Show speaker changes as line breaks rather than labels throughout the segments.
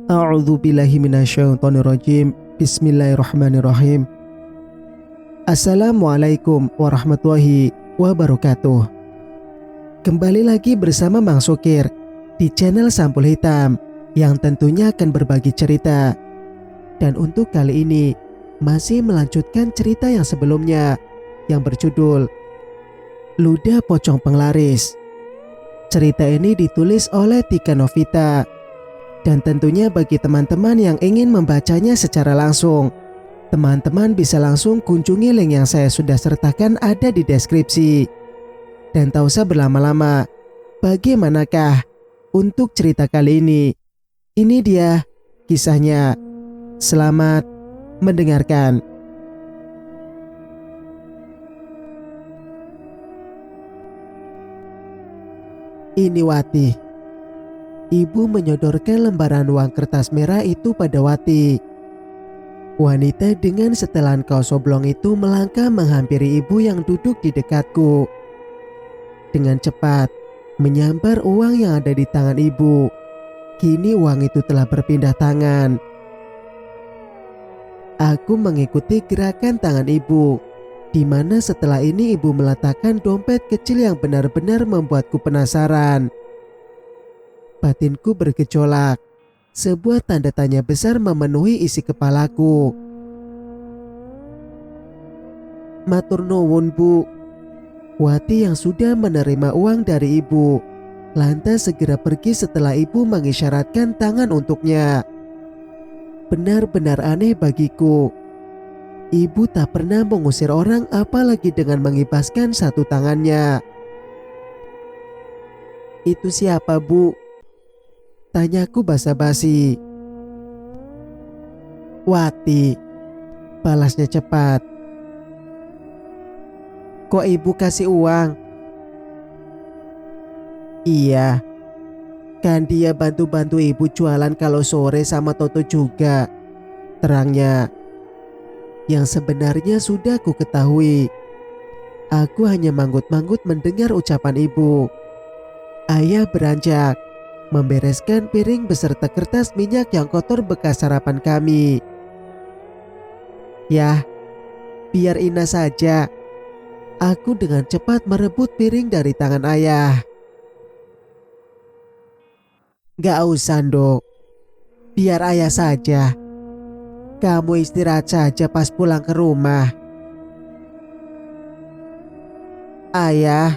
A'udzu billahi minasyaitonir rajim. Bismillahirrahmanirrahim. Assalamualaikum warahmatullahi wabarakatuh. Kembali lagi bersama Mang Sukir di channel Sampul Hitam yang tentunya akan berbagi cerita. Dan untuk kali ini masih melanjutkan cerita yang sebelumnya yang berjudul Ludah Pocong Penglaris. Cerita ini ditulis oleh Tika Novita. Dan tentunya bagi teman-teman yang ingin membacanya secara langsung, teman-teman bisa langsung kunjungi link yang saya sudah sertakan ada di deskripsi. Dan tak usah berlama-lama, bagaimanakah untuk cerita kali ini? Ini dia kisahnya. Selamat mendengarkan. Ini Wati. Ibu menyodorkan lembaran uang kertas merah itu pada Wati. Wanita dengan setelan kaos oblong itu melangkah menghampiri ibu yang duduk di dekatku. Dengan cepat menyambar uang yang ada di tangan ibu. Kini uang itu telah berpindah tangan. Aku mengikuti gerakan tangan ibu, di mana setelah ini ibu meletakkan dompet kecil yang benar-benar membuatku penasaran. Batinku bergejolak. Sebuah tanda tanya besar memenuhi isi kepalaku. Matur nuwun, Bu. Wati yang sudah menerima uang dari ibu lantas segera pergi setelah ibu mengisyaratkan tangan untuknya. Benar-benar aneh bagiku. Ibu tak pernah mengusir orang apalagi dengan mengibaskan satu tangannya. Itu siapa, Bu? Tanyaku basa-basi. Wati, balasnya cepat. Kok ibu kasih uang? Iya, kan dia bantu-bantu ibu jualan kalau sore sama Toto juga, terangnya. Yang sebenarnya sudah ku ketahui. Aku hanya manggut-manggut mendengar ucapan ibu. Ayah beranjak membereskan piring beserta kertas minyak yang kotor bekas sarapan kami. Yah, biar Ina saja. Aku dengan cepat merebut piring dari tangan ayah. Gak usah, Nduk. Biar ayah saja. Kamu istirahat saja pas pulang ke rumah. Ayah,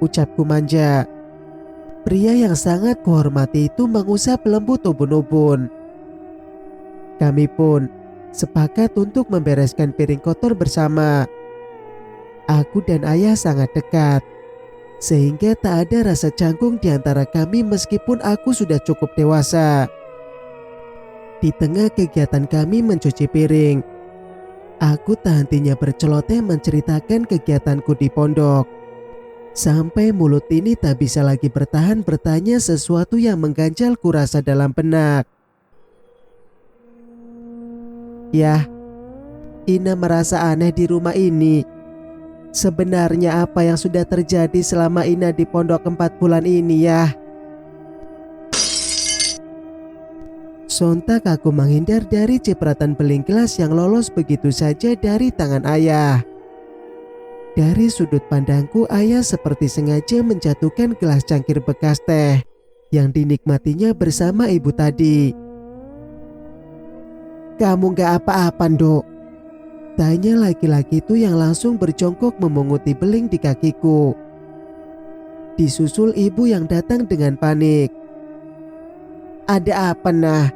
ucapku manja. Pria yang sangat kuhormati itu mengusap lembut ubun-ubun. Kami pun sepakat untuk membereskan piring kotor bersama. Aku dan ayah sangat dekat, sehingga tak ada rasa canggung di antara kami meskipun aku sudah cukup dewasa. Di tengah kegiatan kami mencuci piring, aku tak hentinya berceloteh menceritakan kegiatanku di pondok. Sampai mulut ini tak bisa lagi bertahan bertanya sesuatu yang mengganjal kurasa dalam benak. Yah, Ina merasa aneh di rumah ini. Sebenarnya apa yang sudah terjadi selama Ina di pondok 4 bulan ini ya? Sontak aku menghindar dari cipratan beling gelas yang lolos begitu saja dari tangan ayah. Dari sudut pandangku, ayah seperti sengaja menjatuhkan gelas cangkir bekas teh yang dinikmatinya bersama ibu tadi. Kamu gak apa-apa, Nduk? Tanya laki-laki itu yang langsung berjongkok memunguti beling di kakiku. Disusul ibu yang datang dengan panik. Ada apa, Nah?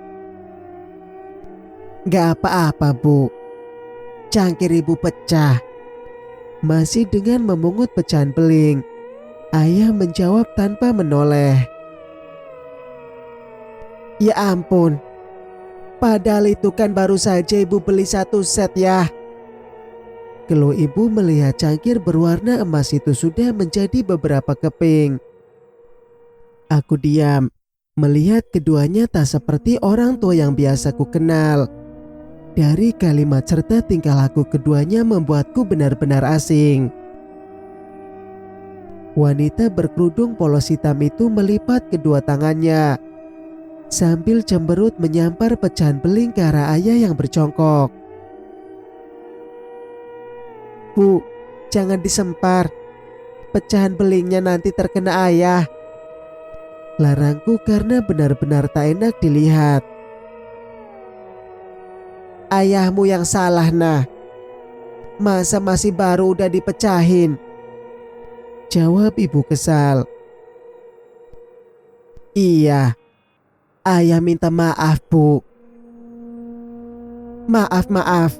Gak apa-apa, Bu. Cangkir ibu pecah. Masih dengan memungut pecahan beling, ayah menjawab tanpa menoleh. Ya ampun, padahal itu kan baru saja ibu beli 1 set ya. Keluh ibu melihat cangkir berwarna emas itu sudah menjadi beberapa keping. Aku diam, melihat keduanya tak seperti orang tua yang biasa ku kenal. Dari kalimat serta tingkah laku keduanya membuatku benar-benar asing. Wanita berkerudung polos hitam itu melipat kedua tangannya. sambil cemberut menyampar pecahan beling ke arah ayah yang berjongkok. "Bu, jangan disempar. Pecahan belingnya nanti terkena ayah," larangku karena benar-benar tak enak dilihat. "Ayahmu yang salah, nah. Masa masih baru udah dipecahin?" jawab ibu kesal. "Iya, ayah minta maaf, Bu." Maaf.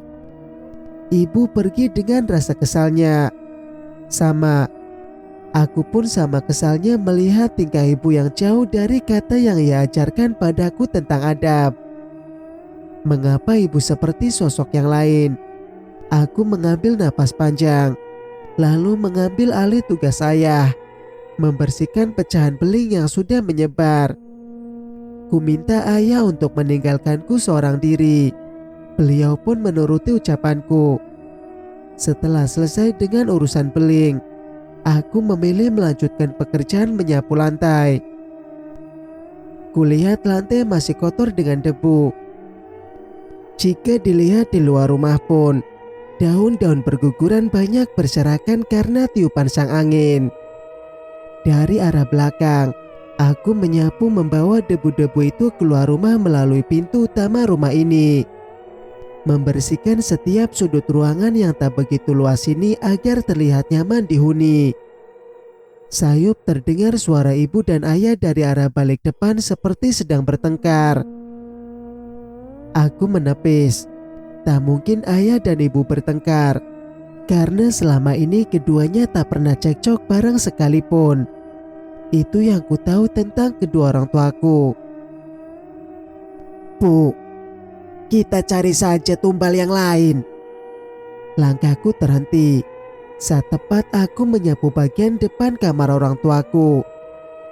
Ibu pergi dengan rasa kesalnya. Sama, aku pun sama kesalnya melihat tingkah ibu yang jauh dari kata yang ia ajarkan padaku tentang adab. Mengapa ibu seperti sosok yang lain? Aku mengambil napas panjang, lalu mengambil alih tugas ayah, membersihkan pecahan beling yang sudah menyebar. Ku minta ayah untuk meninggalkanku seorang diri. Beliau pun menuruti ucapanku. Setelah selesai dengan urusan beling, aku memilih melanjutkan pekerjaan menyapu lantai. Kulihat lantai masih kotor dengan debu. Jika dilihat di luar rumah pun, daun-daun berguguran banyak berserakan karena tiupan sang angin. Dari arah belakang, aku menyapu membawa debu-debu itu keluar rumah melalui pintu utama rumah ini. Membersihkan setiap sudut ruangan yang tak begitu luas ini agar terlihat nyaman dihuni. Sayup terdengar suara ibu dan ayah dari arah balik depan seperti sedang bertengkar. Aku menepis. Tak mungkin ayah dan ibu bertengkar, karena selama ini keduanya tak pernah cekcok bareng sekalipun. Itu yang ku tahu tentang kedua orang tuaku. "Bu, kita cari saja tumbal yang lain." Langkahku terhenti saat tepat aku menyapu bagian depan kamar orang tuaku.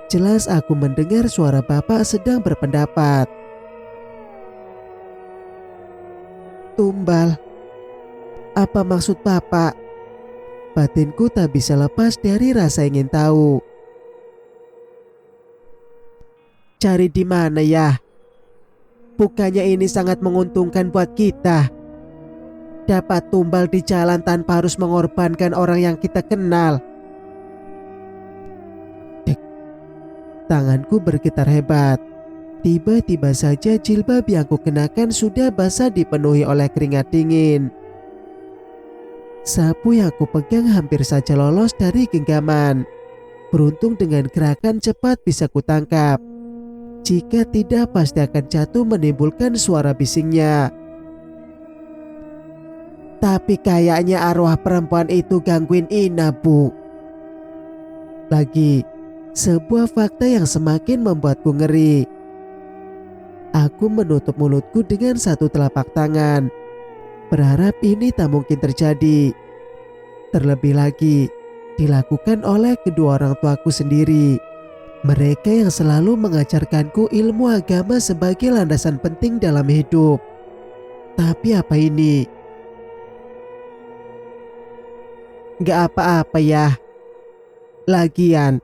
Jelas aku mendengar suara bapak sedang berpendapat. "Tumbal? Apa maksud bapak?" Batinku tak bisa lepas dari rasa ingin tahu. "Cari di mana ya? Bukannya ini sangat menguntungkan buat kita. Dapat tumbal di jalan tanpa harus mengorbankan orang yang kita kenal." Tanganku bergetar hebat. Tiba-tiba saja jilbab yang kukenakan sudah basah dipenuhi oleh keringat dingin. Sapu yang kupegang hampir saja lolos dari genggaman. Beruntung dengan gerakan cepat bisa kutangkap. Jika tidak pasti akan jatuh menimbulkan suara bisingnya. "Tapi kayaknya arwah perempuan itu gangguin Ina, Bu." Lagi, sebuah fakta yang semakin membuatku ngeri. Aku menutup mulutku dengan satu telapak tangan, berharap ini tak mungkin terjadi. Terlebih lagi, dilakukan oleh kedua orang tuaku sendiri. Mereka yang selalu mengajarkanku ilmu agama sebagai landasan penting dalam hidup. Tapi apa ini? "Gak apa-apa ya. Lagian,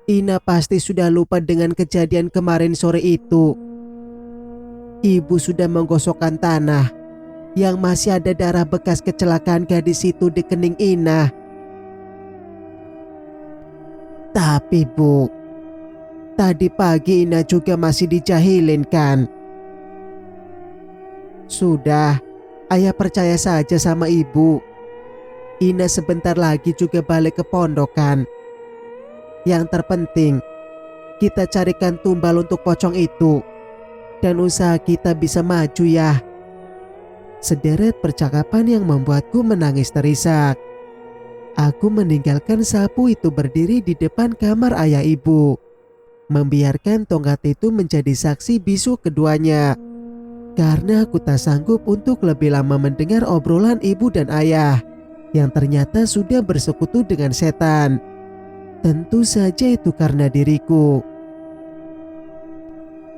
Ina pasti sudah lupa dengan kejadian kemarin sore itu. Ibu sudah menggosokkan tanah yang masih ada darah bekas kecelakaan gadis itu di kening Ina." "Tapi Bu, tadi pagi Ina juga masih dijahilin kan?" "Sudah, ayah percaya saja sama ibu. Ina sebentar lagi juga balik ke pondok kan. Yang terpenting, kita carikan tumbal untuk pocong itu. Dan usaha kita bisa maju ya." Sederet percakapan yang membuatku menangis terisak. Aku meninggalkan sapu itu berdiri di depan kamar ayah ibu, membiarkan tongkat itu menjadi saksi bisu keduanya. Karena aku tak sanggup untuk lebih lama mendengar obrolan ibu dan ayah yang ternyata sudah bersekutu dengan setan. Tentu saja itu karena diriku.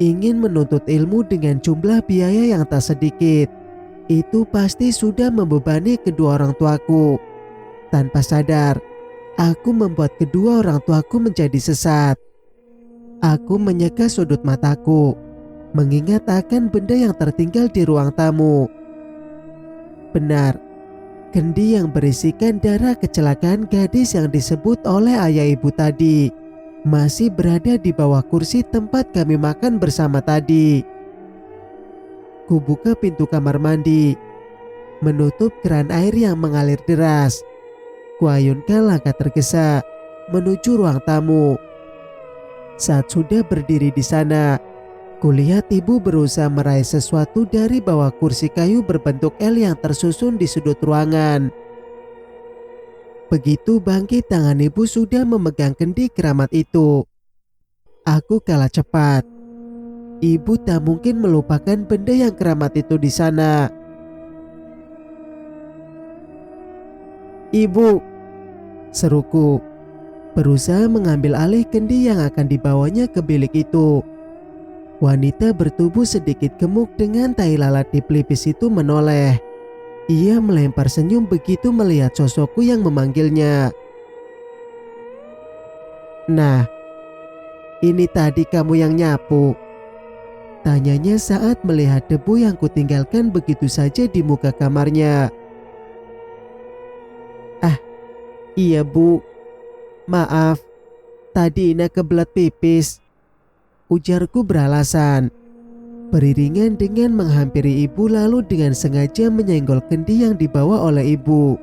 Ingin menuntut ilmu dengan jumlah biaya yang tak sedikit, itu pasti sudah membebani kedua orang tuaku. Tanpa sadar, aku membuat kedua orang tuaku menjadi sesat. Aku menyeka sudut mataku, mengingat akan benda yang tertinggal di ruang tamu. Benar, kendi yang berisikan darah kecelakaan gadis yang disebut oleh ayah ibu tadi masih berada di bawah kursi tempat kami makan bersama tadi. Kubuka pintu kamar mandi, menutup keran air yang mengalir deras. Kuayunkan langkah tergesa menuju ruang tamu. Saat sudah berdiri di sana, kulihat ibu berusaha meraih sesuatu dari bawah kursi kayu berbentuk L yang tersusun di sudut ruangan. Begitu bangkit tangan ibu sudah memegang kendi keramat itu. Aku kalah cepat. Ibu tak mungkin melupakan benda yang keramat itu di sana. "Ibu," seruku, berusaha mengambil alih kendi yang akan dibawanya ke bilik itu. Wanita bertubuh sedikit gemuk dengan tai lalat di pelipis itu menoleh. Ia melempar senyum begitu melihat sosokku yang memanggilnya. "Nah, ini tadi kamu yang nyapu?" tanyanya saat melihat debu yang kutinggalkan begitu saja di muka kamarnya. "Ah, iya bu. Maaf, tadi Ina kebelet pipis," ujarku beralasan. Beriringan dengan menghampiri ibu lalu dengan sengaja menyenggol kendi yang dibawa oleh ibu.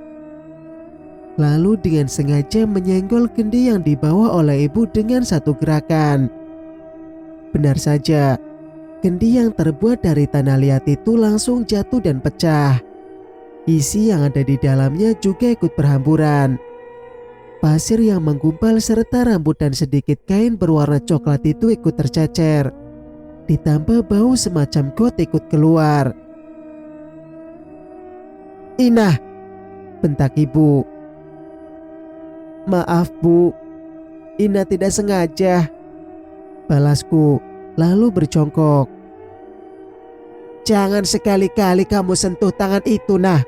Lalu dengan sengaja menyenggol kendi yang dibawa oleh ibu dengan satu gerakan. Benar saja, kendi yang terbuat dari tanah liat itu langsung jatuh dan pecah. Isi yang ada di dalamnya juga ikut berhamburan. Pasir yang menggumpal serta rambut dan sedikit kain berwarna coklat itu ikut tercecer. Ditambah bau semacam got ikut keluar. "Ina!" bentak ibu. "Maaf bu, Ina tidak sengaja," balasku lalu bercongkok. "Jangan sekali-kali kamu sentuh tangan itu, nah."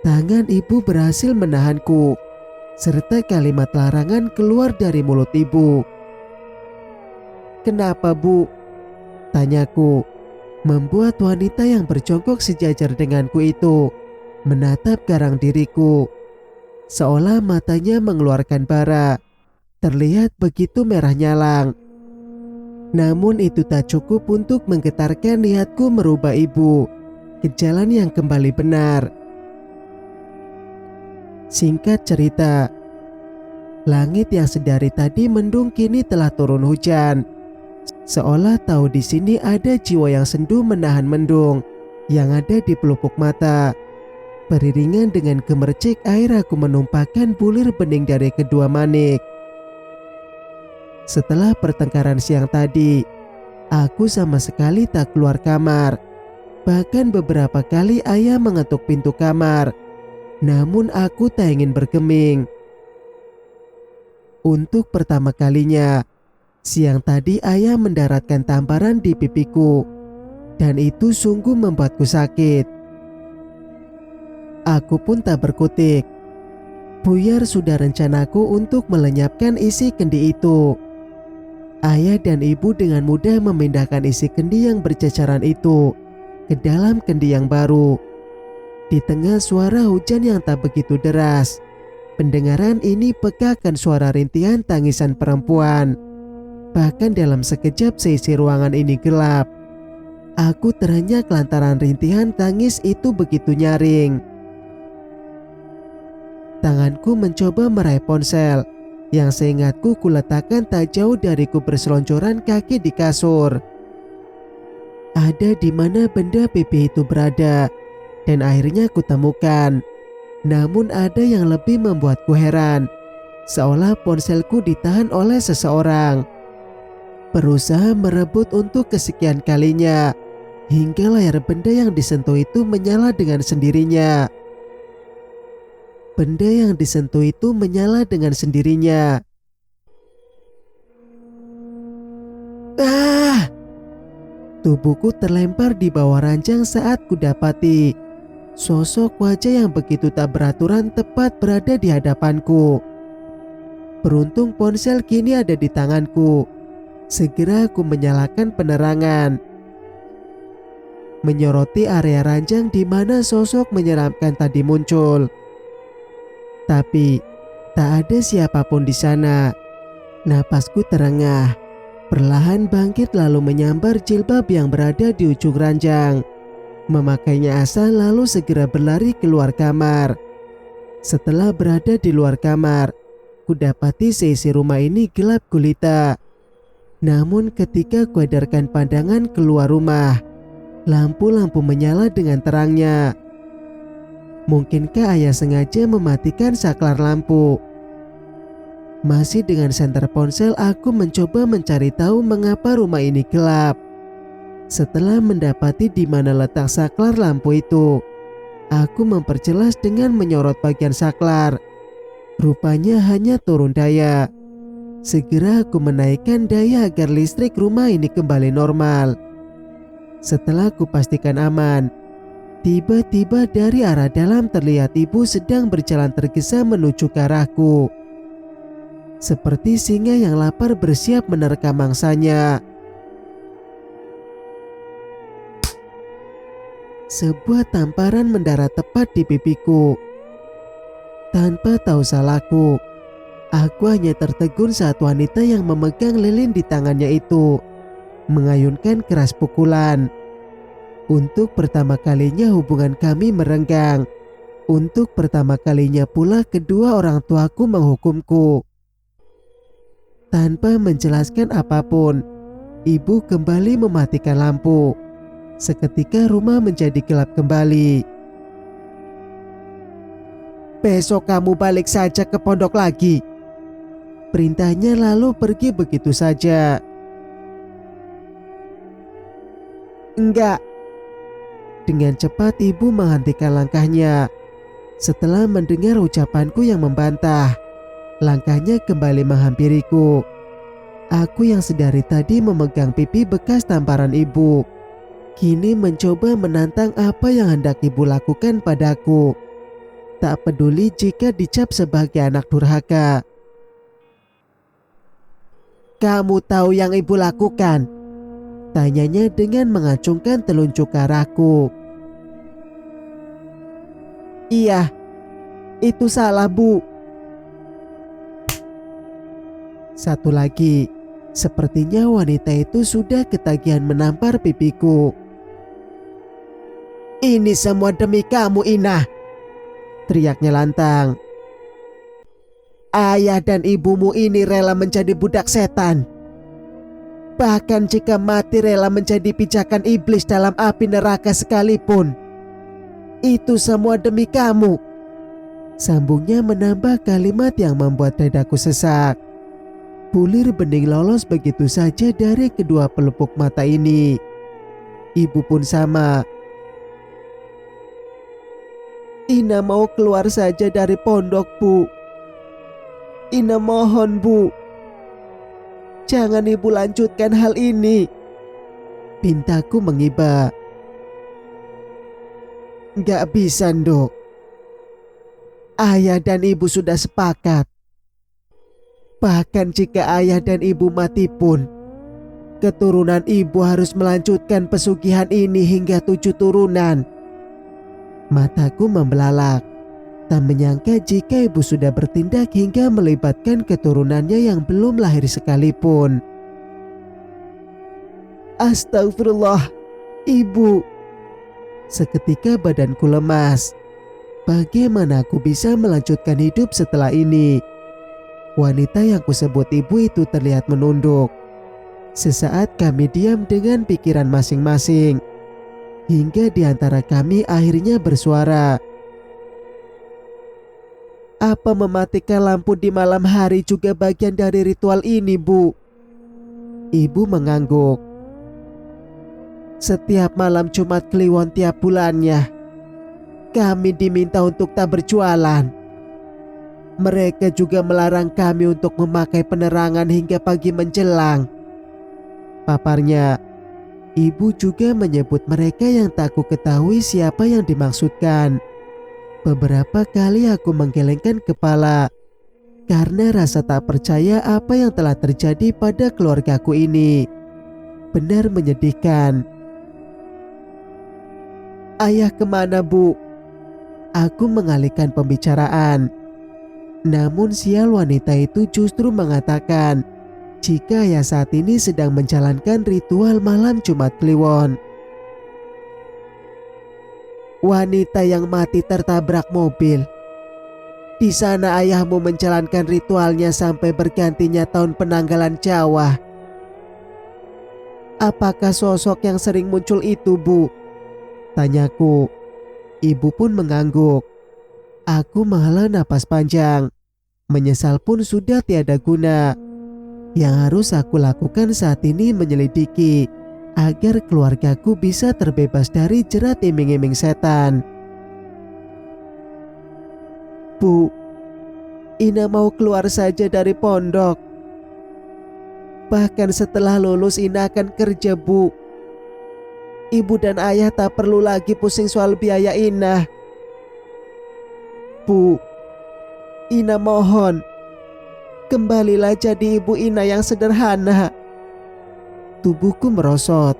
Tangan ibu berhasil menahanku, serta kalimat larangan keluar dari mulut ibu. "Kenapa bu?" tanyaku, membuat wanita yang berjongkok sejajar denganku itu menatap garang diriku, seolah matanya mengeluarkan bara, terlihat begitu merah nyalang. Namun itu tak cukup untuk menggetarkan niatku merubah ibu ke jalan yang kembali benar. Singkat cerita, langit yang sedari tadi mendung kini telah turun hujan. Seolah tahu di sini ada jiwa yang sendu menahan mendung yang ada di pelupuk mata. Beriringan dengan gemercik air aku menumpahkan bulir bening dari kedua manik. Setelah pertengkaran siang tadi, aku sama sekali tak keluar kamar. Bahkan beberapa kali ayah mengetuk pintu kamar, namun aku tak ingin bergeming. Untuk pertama kalinya, siang tadi ayah mendaratkan tamparan di pipiku, dan itu sungguh membuatku sakit. Aku pun tak berkutik. Buyar sudah rencanaku untuk melenyapkan isi kendi itu. Ayah dan ibu dengan mudah memindahkan isi kendi yang berceceran itu ke dalam kendi yang baru. Di tengah suara hujan yang tak begitu deras, pendengaran ini pekakan suara rintihan tangisan perempuan. Bahkan dalam sekejap seisi ruangan ini gelap. Aku terenyak lantaran rintihan tangis itu begitu nyaring. Tanganku mencoba meraih ponsel yang seingatku kuletakkan tak jauh dariku berselonjoran kaki di kasur. Ada di mana benda pipi itu berada, dan akhirnya kutemukan. Namun ada yang lebih membuatku heran, seolah ponselku ditahan oleh seseorang. Berusaha merebut untuk kesekian kalinya, hingga layar benda yang disentuh itu menyala dengan sendirinya. Benda yang disentuh itu menyala dengan sendirinya. Ah! Tubuhku terlempar di bawah ranjang saat kudapati sosok wajah yang begitu tak beraturan tepat berada di hadapanku. Beruntung ponsel kini ada di tanganku, Segera aku menyalakan penerangan, menyoroti area ranjang di mana sosok menyeramkan tadi muncul. Tapi tak ada siapapun di sana. Napasku terengah, perlahan bangkit lalu menyambar jilbab yang berada di ujung ranjang. Memakainya asal lalu segera berlari keluar kamar. Setelah berada di luar kamar, kudapati seisi rumah ini gelap gulita. Namun ketika kuedarkan pandangan keluar rumah, lampu-lampu menyala dengan terangnya. Mungkinkah ayah sengaja mematikan saklar lampu? Masih dengan senter ponsel aku mencoba mencari tahu mengapa rumah ini gelap. Setelah mendapati di mana letak saklar lampu itu, aku memperjelas dengan menyorot bagian saklar. Rupanya hanya turun daya. Segera aku menaikkan daya agar listrik rumah ini kembali normal. Setelah aku pastikan aman, tiba-tiba dari arah dalam terlihat ibu sedang berjalan tergesa menuju ke arahku. Seperti singa yang lapar bersiap menerkam mangsanya. Sebuah tamparan mendarat tepat di pipiku. Tanpa tahu salahku, aku hanya tertegun saat wanita yang memegang lilin di tangannya itu mengayunkan keras pukulan. Untuk pertama kalinya hubungan kami merenggang. Untuk pertama kalinya pula kedua orang tuaku menghukumku. Tanpa menjelaskan apapun, ibu kembali mematikan lampu. Seketika rumah menjadi gelap kembali. "Besok kamu balik saja ke pondok lagi," perintahnya lalu pergi begitu saja. "Enggak." Dengan cepat ibu menghentikan langkahnya. Setelah mendengar ucapanku yang membantah, langkahnya kembali menghampiriku. Aku yang sedari tadi memegang pipi bekas tamparan ibu, kini mencoba menantang apa yang hendak ibu lakukan padaku. Tak peduli jika dicap sebagai anak durhaka. "Kamu tahu yang ibu lakukan?" tanyanya dengan mengacungkan telunjuk ke arahku. "Iya, itu salah, Bu." Satu lagi, sepertinya wanita itu sudah ketagihan menampar pipiku. "Ini semua demi kamu, Ina," teriaknya lantang. "Ayah dan ibumu ini rela menjadi budak setan. Bahkan jika mati rela menjadi pijakan iblis dalam api neraka sekalipun. Itu semua demi kamu." Sambungnya menambah kalimat yang membuat dadaku sesak. Bulir bening lolos begitu saja dari kedua pelupuk mata ini. Ibu pun sama. "Ina mau keluar saja dari pondok, Bu. Ina mohon, Bu. Jangan ibu lanjutkan hal ini," pintaku mengiba. "Gak bisa, Nduk. Ayah dan ibu sudah sepakat. Bahkan jika ayah dan ibu mati pun, keturunan ibu harus melanjutkan pesugihan ini hingga 7 turunan." Mataku membelalak. Tak menyangka jika ibu sudah bertindak hingga melibatkan keturunannya yang belum lahir sekalipun. "Astagfirullah, Ibu." Seketika badanku lemas. Bagaimana aku bisa melanjutkan hidup setelah ini? Wanita yang kusebut ibu itu terlihat menunduk. Sesaat kami diam dengan pikiran masing-masing. Hingga di antara kami akhirnya bersuara. "Apa mematikan lampu di malam hari juga bagian dari ritual ini, Bu?" Ibu mengangguk. "Setiap malam Jumat Kliwon tiap bulannya, kami diminta untuk tak berjualan. Mereka juga melarang kami untuk memakai penerangan hingga pagi menjelang," paparnya. Ibu juga menyebut mereka yang tak ku ketahui siapa yang dimaksudkan. Beberapa kali aku menggelengkan kepala. karena rasa tak percaya apa yang telah terjadi pada keluargaku ini. Benar menyedihkan. "Ayah kemana, Bu?" Aku mengalihkan pembicaraan. Namun sial wanita itu justru mengatakan jika ayah saat ini sedang menjalankan ritual malam Jumat Kliwon. "Wanita yang mati tertabrak mobil. Di sana ayahmu menjalankan ritualnya sampai bergantinya tahun penanggalan Jawa." "Apakah sosok yang sering muncul itu, Bu?" tanyaku. Ibu pun mengangguk. Aku menghela napas panjang. Menyesal pun sudah tiada guna. Yang harus aku lakukan saat ini menyelidiki agar keluargaku bisa terbebas dari jerat iming-iming setan. "Bu, Ina mau keluar saja dari pondok. Bahkan setelah lulus Ina akan kerja, Bu. Ibu dan ayah tak perlu lagi pusing soal biaya Ina. Bu, Ina mohon, kembalilah jadi ibu Ina yang sederhana." Tubuhku merosot,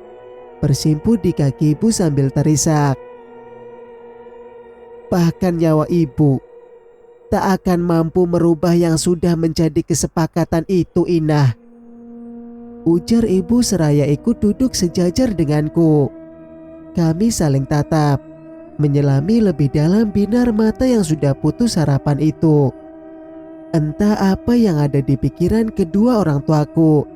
bersimpu di kaki ibu sambil terisak. "Bahkan nyawa ibu tak akan mampu merubah yang sudah menjadi kesepakatan itu, Ina," ujar ibu seraya ikut duduk sejajar denganku. Kami saling tatap, menyelami lebih dalam binar mata yang sudah putus harapan itu. Entah apa yang ada di pikiran kedua orang tuaku,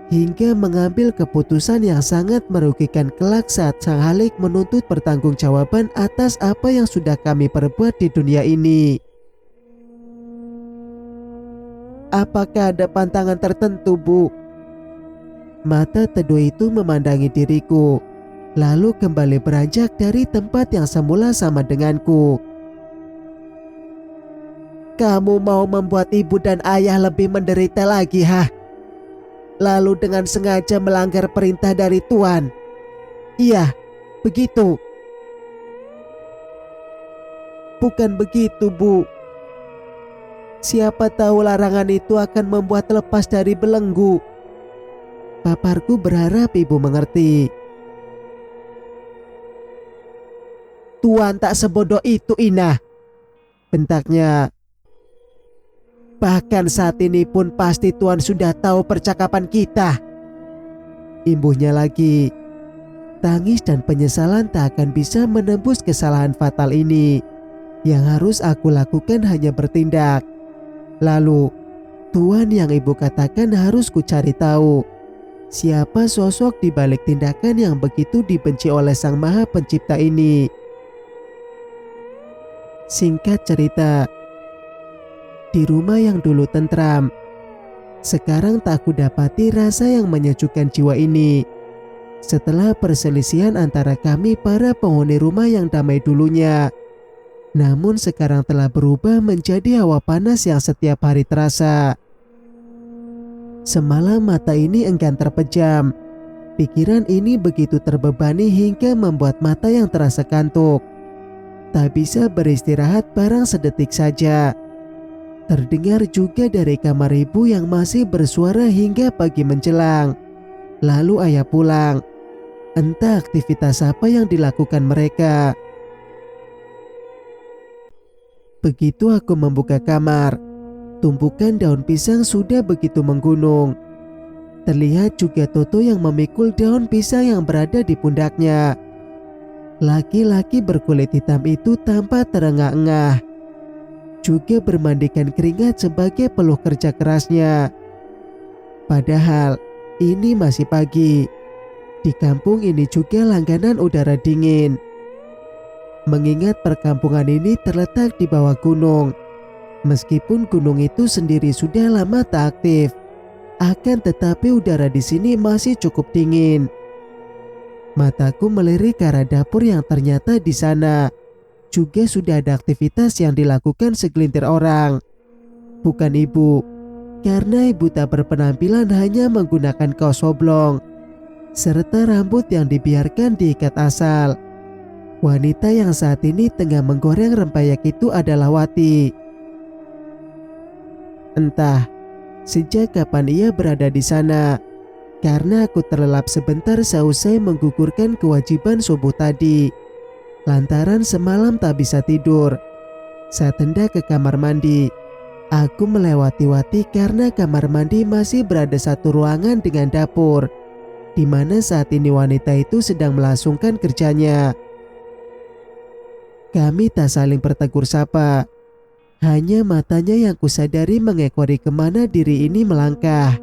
hingga mengambil keputusan yang sangat merugikan kelak saat Sang Halik menuntut pertanggungjawaban atas apa yang sudah kami perbuat di dunia ini. "Apakah ada pantangan tertentu, Bu?" Mata teduh itu memandangi diriku, lalu kembali beranjak dari tempat yang semula sama denganku. "Kamu mau membuat ibu dan ayah lebih menderita lagi, ha? Lalu dengan sengaja melanggar perintah dari Tuan? Iya, begitu." "Bukan begitu, Bu. Siapa tahu larangan itu akan membuat lepas dari belenggu." Paparku berharap ibu mengerti. "Tuan tak sebodoh itu, Ina," bentaknya. "Bahkan saat ini pun pasti Tuan sudah tahu percakapan kita." Imbuhnya lagi. Tangis dan penyesalan tak akan bisa menembus kesalahan fatal ini. Yang harus aku lakukan hanya bertindak. Lalu, Tuan yang ibu katakan harus ku cari tahu. Siapa sosok di balik tindakan yang begitu dibenci oleh Sang Maha Pencipta ini? Singkat cerita, di rumah yang dulu tentram, sekarang tak kudapati rasa yang menyejukkan jiwa ini. Setelah perselisihan antara kami para penghuni rumah yang damai dulunya, namun sekarang telah berubah menjadi hawa panas yang setiap hari terasa. Semalam mata ini enggan terpejam. Pikiran ini begitu terbebani hingga membuat mata yang terasa kantuk tak bisa beristirahat barang sedetik saja. Terdengar juga dari kamar ibu yang masih bersuara hingga pagi menjelang. Lalu ayah pulang. Entah aktivitas apa yang dilakukan mereka. Begitu aku membuka kamar, tumpukan daun pisang sudah begitu menggunung. Terlihat juga Toto yang memikul daun pisang yang berada di pundaknya. Laki-laki berkulit hitam itu tampak terengah-engah, juga bermandikan keringat sebagai peluh kerja kerasnya. Padahal ini masih pagi. Di kampung ini juga langganan udara dingin. Mengingat perkampungan ini terletak di bawah gunung, meskipun gunung itu sendiri sudah lama tak aktif, akan tetapi udara di sini masih cukup dingin. Mataku melirik ke arah dapur yang ternyata di sana juga sudah ada aktivitas yang dilakukan segelintir orang. Bukan ibu, karena ibu tak berpenampilan hanya menggunakan kaos oblong serta rambut yang dibiarkan diikat asal. Wanita yang saat ini tengah menggoreng rempeyek itu adalah Wati. Entah sejak kapan ia berada di sana, karena aku terlelap sebentar seusai menggugurkan kewajiban subuh tadi. Lantaran semalam tak bisa tidur. Saat hendak ke kamar mandi, aku melewati-wati karena kamar mandi masih berada satu ruangan dengan dapur, di mana saat ini wanita itu sedang melangsungkan kerjanya. Kami tak saling bertegur sapa. Hanya matanya yang kusadari mengekori kemana diri ini melangkah.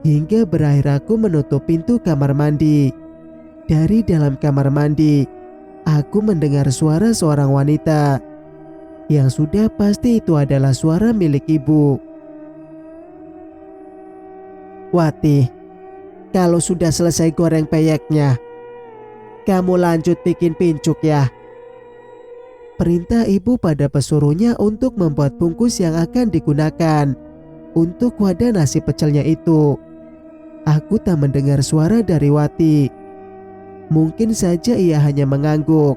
Hingga berakhir aku menutup pintu kamar mandi. Dari dalam kamar mandi, aku mendengar suara seorang wanita. Yang sudah pasti itu adalah suara milik ibu. "Wati, kalau sudah selesai goreng peyeknya, kamu lanjut bikin pincuk ya." Perintah ibu pada pesuruhnya untuk membuat bungkus yang akan digunakan untuk wadah nasi pecelnya itu. Aku tak mendengar suara dari Wati. Mungkin saja ia hanya mengangguk.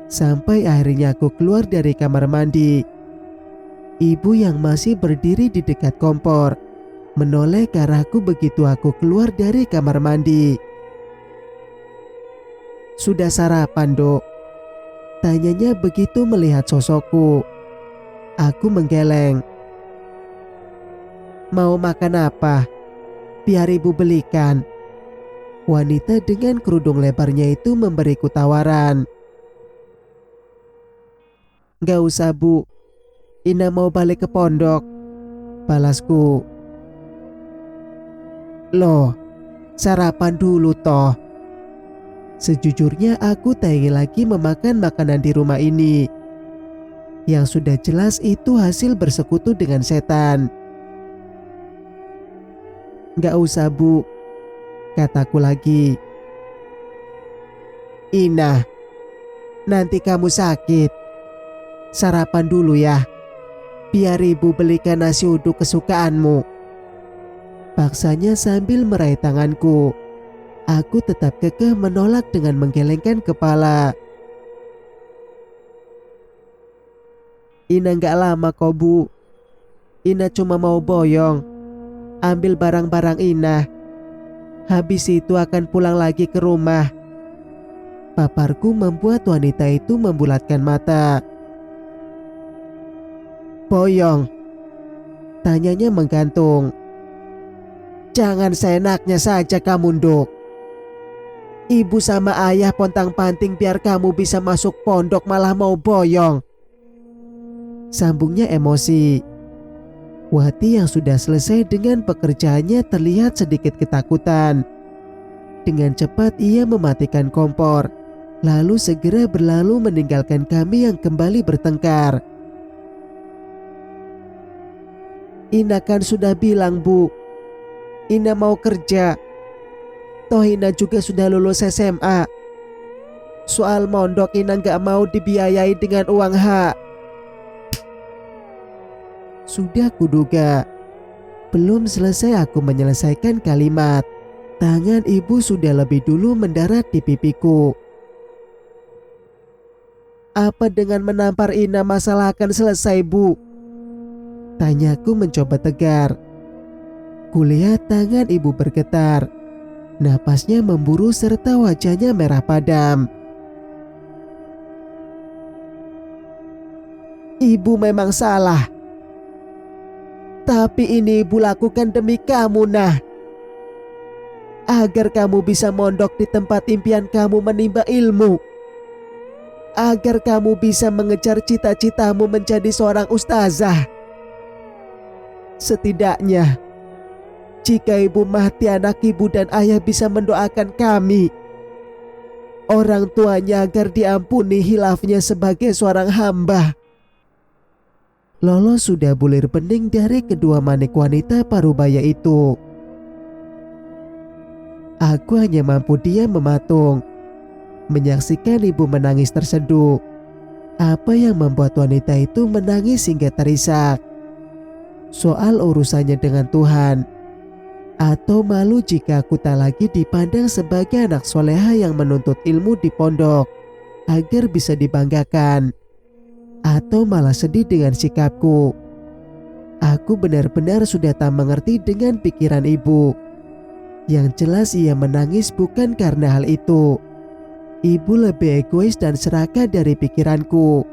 Sampai akhirnya aku keluar dari kamar mandi. Ibu yang masih berdiri di dekat kompor menoleh ke arahku begitu aku keluar dari kamar mandi. "Sudah sarapan, Dok?" tanyanya begitu melihat sosokku. Aku menggeleng. "Mau makan apa? Biar ibu belikan." Wanita dengan kerudung lebarnya itu memberiku tawaran. "Gak usah, Bu. Ina mau balik ke pondok," balasku. "Loh, sarapan dulu toh." Sejujurnya aku tak ingin lagi memakan makanan di rumah ini. Yang sudah jelas itu hasil bersekutu dengan setan. "Gak usah, Bu," kataku lagi. "Ina, nanti kamu sakit. Sarapan dulu ya. Biar ibu belikan nasi uduk kesukaanmu." Paksanya sambil meraih tanganku. Aku tetap kekeh menolak dengan menggelengkan kepala. "Ina gak lama kok, Bu. Ina cuma mau boyong. Ambil barang-barang Ina. Habis itu akan pulang lagi ke rumah." Paparku membuat wanita itu membulatkan mata. "Boyong?" tanyanya menggantung. "Jangan seenaknya saja kamu, Dok. Ibu sama ayah pontang-panting biar kamu bisa masuk pondok malah mau boyong," sambungnya emosi. Wati yang sudah selesai dengan pekerjaannya terlihat sedikit ketakutan. Dengan cepat ia mematikan kompor, lalu segera berlalu meninggalkan kami yang kembali bertengkar. "Ina kan sudah bilang, Bu. Ina mau kerja. Toh Ina juga sudah lulus SMA. Soal mondok Ina gak mau dibiayai dengan uang hak." Sudah kuduga. Belum selesai aku menyelesaikan kalimat, tangan ibu sudah lebih dulu mendarat di pipiku. "Apa dengan menampar Ina masalah akan selesai, Bu?" tanyaku mencoba tegar. Kulihat tangan ibu bergetar. Napasnya memburu serta wajahnya merah padam. "Ibu memang salah. Tapi ini ibu lakukan demi kamu, Nah. Agar kamu bisa mondok di tempat impian kamu menimba ilmu. Agar kamu bisa mengejar cita-citamu menjadi seorang ustazah. Setidaknya, jika ibu mati anak ibu dan ayah bisa mendoakan kami, orang tuanya, agar diampuni hilafnya sebagai seorang hamba." Lolos sudah bulir bening dari kedua manik wanita parubaya itu. Aku hanya mampu diam mematung, menyaksikan ibu menangis terseduh. Apa yang membuat wanita itu menangis hingga terisak? Soal urusannya dengan Tuhan, atau malu jika aku tak lagi dipandang sebagai anak soleha yang menuntut ilmu di pondok agar bisa dibanggakan, atau malah sedih dengan sikapku? Aku benar-benar sudah tak mengerti dengan pikiran ibu. Yang jelas ia menangis bukan karena hal itu. Ibu lebih egois dan serakah dari pikiranku.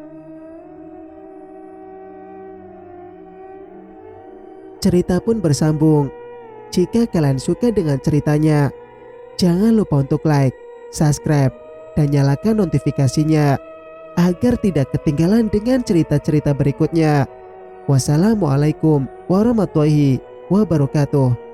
Cerita pun bersambung. Jika kalian suka dengan ceritanya, jangan lupa untuk like, subscribe, dan nyalakan notifikasinya agar tidak ketinggalan dengan cerita-cerita berikutnya. Wassalamualaikum warahmatullahi wabarakatuh.